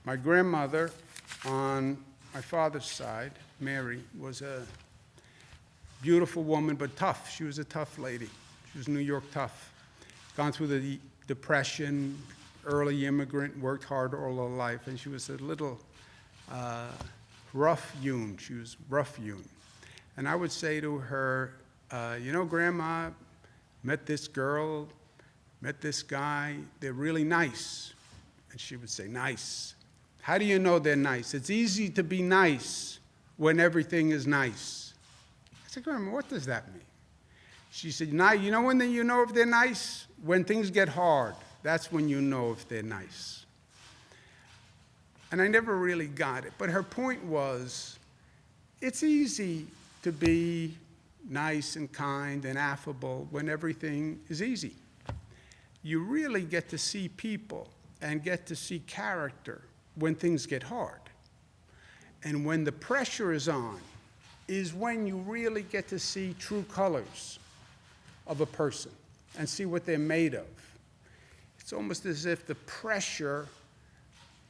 My grandmother on my father's side, Mary, was a beautiful woman, but tough. She was a tough lady. She was New York tough. Gone through the Depression, early immigrant, worked hard all her life, and she was a little rough-hewn. She was rough-hewn. And I would say to her, Grandma, met this girl, met this guy, they're really nice. And she would say, nice. How do you know they're nice? It's easy to be nice when everything is nice. I said, Grandma, what does that mean? She said, now, you know when you know if they're nice? When things get hard, that's when you know if they're nice. And I never really got it. But her point was, it's easy to be nice and kind and affable when everything is easy. You really get to see people and get to see character when things get hard. And when the pressure is on, is when you really get to see true colors of a person and see what they're made of. It's almost as if the pressure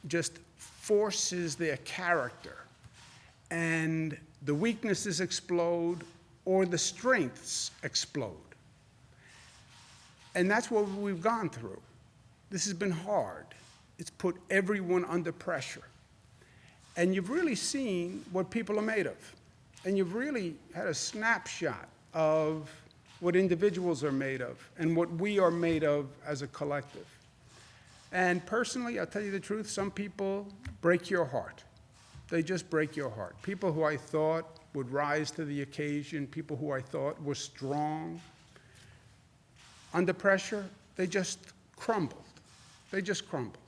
just forces their character, and the weaknesses explode or the strengths explode. And that's what we've gone through. This has been hard. It's put everyone under pressure. And you've really seen what people are made of. And you've really had a snapshot of what individuals are made of and what we are made of as a collective. And personally, I'll tell you the truth, some people break your heart. They just break your heart. People who I thought would rise to the occasion, people who I thought were strong, under pressure, they just crumbled. They just crumbled.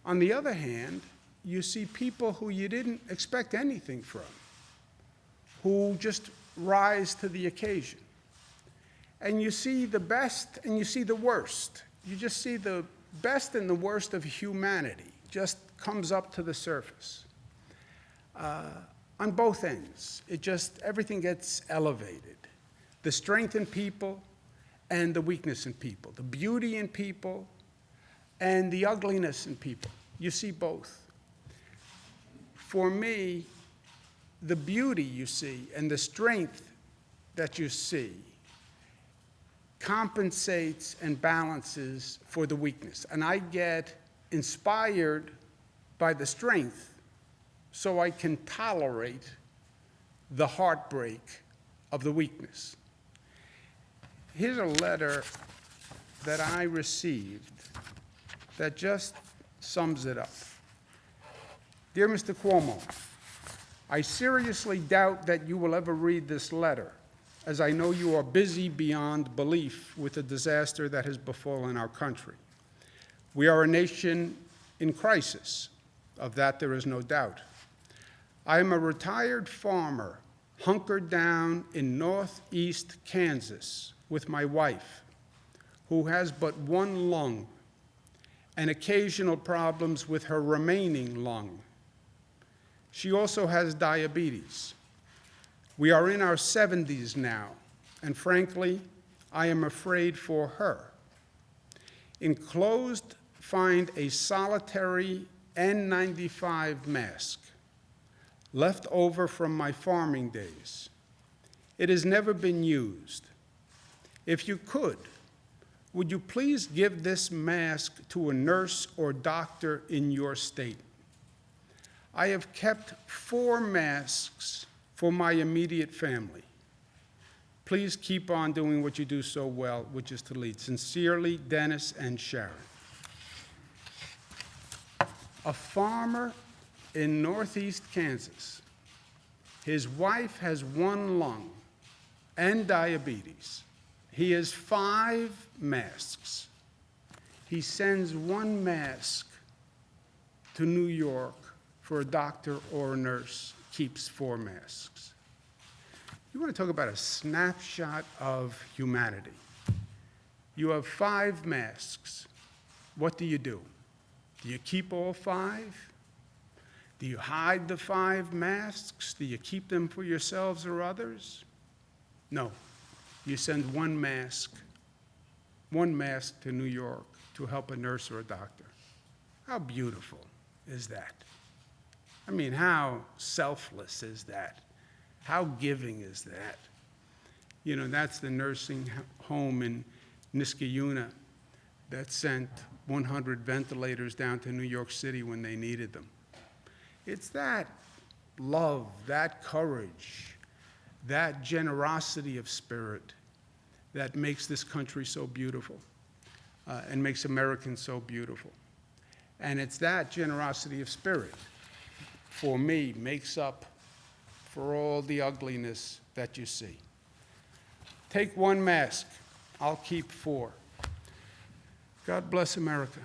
On the other hand, you see people who you didn't expect anything from, who just rise to the occasion. And you see the best and you see the worst. You just see the best and the worst of humanity just comes up to the surface. On both ends, everything gets elevated. The strength in people and the weakness in people, the beauty in people and the ugliness in people. You see both. For me, the beauty you see and the strength that you see compensates and balances for the weakness. And I get inspired by the strength so I can tolerate the heartbreak of the weakness. Here's a letter that I received that just sums it up. Dear Mr. Cuomo, I seriously doubt that you will ever read this letter, as I know you are busy beyond belief with the disaster that has befallen our country. We are a nation in crisis. Of that, there is no doubt. I am a retired farmer hunkered down in northeast Kansas with my wife, who has but one lung and occasional problems with her remaining lung. She also has diabetes. We are in our 70s now, and frankly, I am afraid for her. Enclosed, find a solitary N95 mask left over from my farming days. It has never been used. If you could, would you please give this mask to a nurse or doctor in your state? I have kept 4 masks for my immediate family. Please keep on doing what you do so well, which is to lead. Sincerely, Dennis and Sharon. A farmer in northeast Kansas. His wife has one lung and diabetes. He has 5 masks. He sends 1 mask to New York for a doctor or a nurse, keeps 4 masks. You want to talk about a snapshot of humanity. You have 5 masks. What do? Do you keep all 5? Do you hide the 5 masks? Do you keep them for yourselves or others? No. You send 1 mask to New York to help a nurse or a doctor. How beautiful. is that? I mean, how selfless is that? How giving is that? You know, that's the nursing home in Niskayuna that sent 100 ventilators down to New York City when they needed them. It's that love, that courage, that generosity of spirit that makes this country so beautiful and makes Americans so beautiful. And it's that generosity of spirit, for me, makes up for all the ugliness that you see. Take one mask, I'll keep 4. God bless America.